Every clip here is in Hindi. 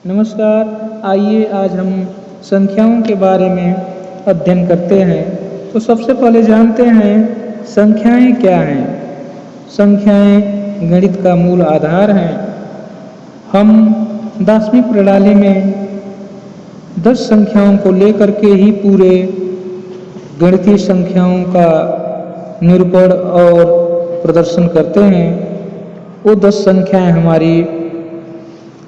नमस्कार। आइए आज हम संख्याओं के बारे में अध्ययन करते हैं। तो सबसे पहले जानते हैं संख्याएं क्या हैं। संख्याएं गणित का मूल आधार हैं। हम दार्शनिक प्रणाली में 10 संख्याओं को लेकर के ही पूरे गणितीय संख्याओं का निरूपण और प्रदर्शन करते हैं। वो 10 संख्याएं हमारी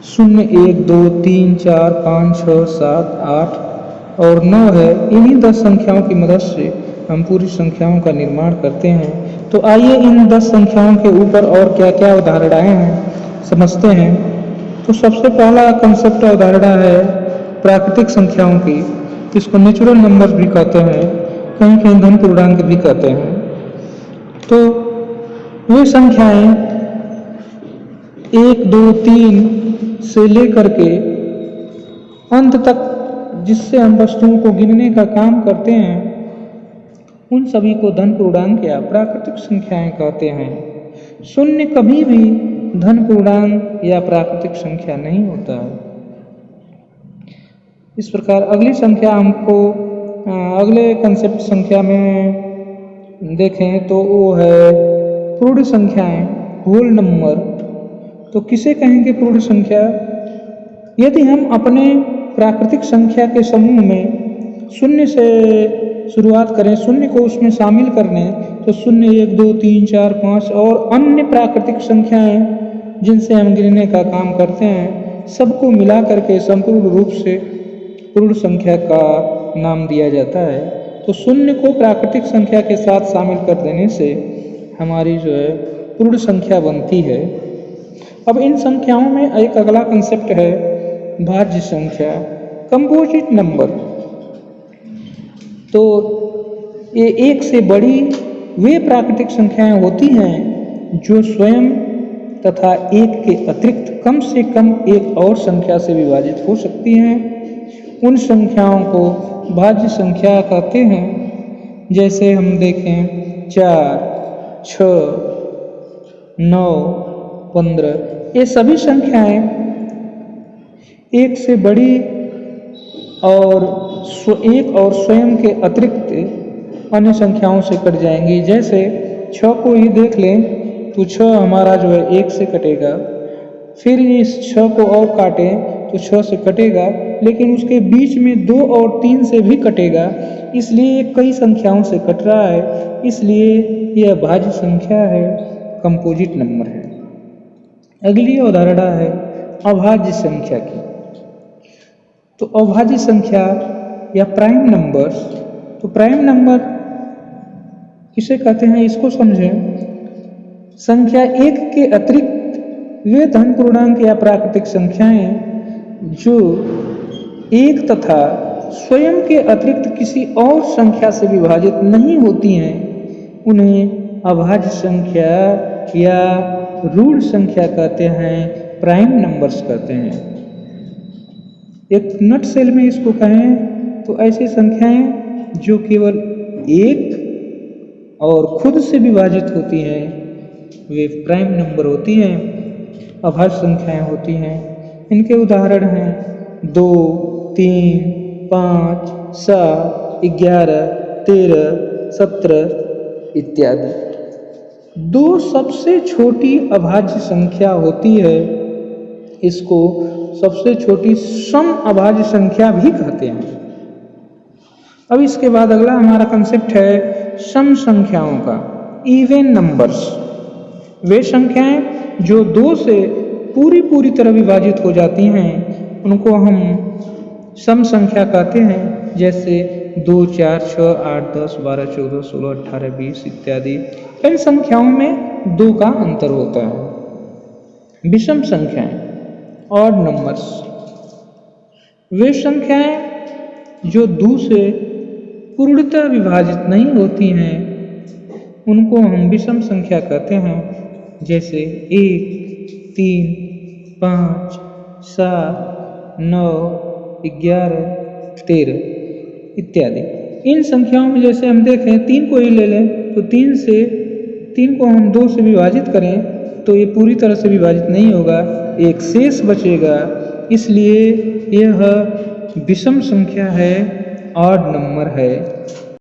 0, 1, 2, 3, 4, 5, 6, 7, 8 और 9 है। इन्हीं 10 संख्याओं की मदद से हम पूरी संख्याओं का निर्माण करते हैं। तो आइए इन 10 संख्याओं के ऊपर और क्या क्या उदाहरणाएं हैं समझते हैं। तो सबसे पहला कंसेप्ट उदाहरण है प्राकृतिक संख्याओं की। इसको नेचुरल नंबर्स भी कहते हैं, कहीं कहीं धन पूर्णांक भी कहते हैं। तो वे संख्याएं 1, 2, 3 से लेकर के अंत तक जिससे हम वस्तुओं को गिनने का काम करते हैं, उन सभी को धन पूर्णांक या प्राकृतिक संख्याएं कहते हैं। 0 कभी भी धन पूर्णांक या प्राकृतिक संख्या नहीं होता है। इस प्रकार अगली संख्या हमको अगले कंसेप्ट संख्या में देखें तो वो है पूर्ण संख्याएं, होल नंबर। तो किसे कहेंगे पूर्ण संख्या? यदि हम अपने प्राकृतिक संख्या के समूह में 0 से शुरुआत करें, 0 को उसमें शामिल कर लें, तो 0, 1, 2, 3, 4, 5 और अन्य प्राकृतिक संख्याएं जिनसे हम गिनने का काम करते हैं, सबको मिला करके संपूर्ण रूप से पूर्ण संख्या का नाम दिया जाता है। तो 0 को प्राकृतिक संख्या के साथ शामिल कर देने से हमारी जो है पूर्ण संख्या बनती है। अब इन संख्याओं में एक अगला कंसेप्ट है भाज्य संख्या, कंपोजिट नंबर। तो ये एक से बड़ी वे प्राकृतिक संख्याएं होती हैं जो स्वयं तथा एक के अतिरिक्त कम से कम एक और संख्या से विभाजित हो सकती हैं। उन संख्याओं को भाज्य संख्या कहते हैं। जैसे हम देखें 4, 6, 9, 15, ये सभी संख्याएं एक से बड़ी और एक और स्वयं के अतिरिक्त अन्य संख्याओं से कट जाएंगी। जैसे 6 को ही देख लें तो 6 हमारा जो है 1 से कटेगा, फिर इस 6 को और काटें तो 6 से कटेगा, लेकिन उसके बीच में 2 और 3 से भी कटेगा, इसलिए कई संख्याओं से कट रहा है, इसलिए यह भाज्य संख्या है, कंपोजिट नंबर है। अगली अवधारणा है अभाज्य संख्या की। तो अभाज्य संख्या या प्राइम नंबर्स। तो प्राइम नंबर किसे कहते हैं इसको समझें। संख्या 1 के अतिरिक्त वे धन पूर्णांक या प्राकृतिक संख्याएं जो 1 तथा स्वयं के अतिरिक्त किसी और संख्या से विभाजित नहीं होती हैं, उन्हें अभाज्य संख्या या ऋण संख्या कहते हैं, प्राइम नंबर्स कहते हैं। एक नट सेल में इसको कहें तो ऐसी संख्याएं जो केवल 1 और खुद से विभाजित होती हैं वे प्राइम नंबर होती हैं, अभाज्य संख्याएं होती हैं। इनके उदाहरण हैं 2, 3, 5, 7, 11, 13, 17 इत्यादि। 2 सबसे छोटी अभाज्य संख्या होती है, इसको सबसे छोटी सम अभाज्य संख्या भी कहते हैं। अब इसके बाद अगला हमारा कंसेप्ट है सम संख्याओं का, इवन नंबर्स। वे संख्याएं जो 2 से पूरी तरह विभाजित हो जाती हैं, उनको हम सम संख्या कहते हैं। जैसे 2, 4, 6, 8, 10, 12, 14, 16, 18, 20 इत्यादि। इन संख्याओं में 2 का अंतर होता है। विषम संख्याएं, ऑड नंबर्स। वे संख्याएं जो 2 से पूर्णतः विभाजित नहीं होती हैं, उनको हम विषम संख्या कहते हैं। जैसे 1, 3, 5, 7, 9, 11, 13 इत्यादि। इन संख्याओं में जैसे हम देखें 3 को ही ले लें तो 3 को हम 2 से विभाजित करें तो ये पूरी तरह से विभाजित नहीं होगा, एक शेष बचेगा, इसलिए यह विषम संख्या है, ऑड नंबर है।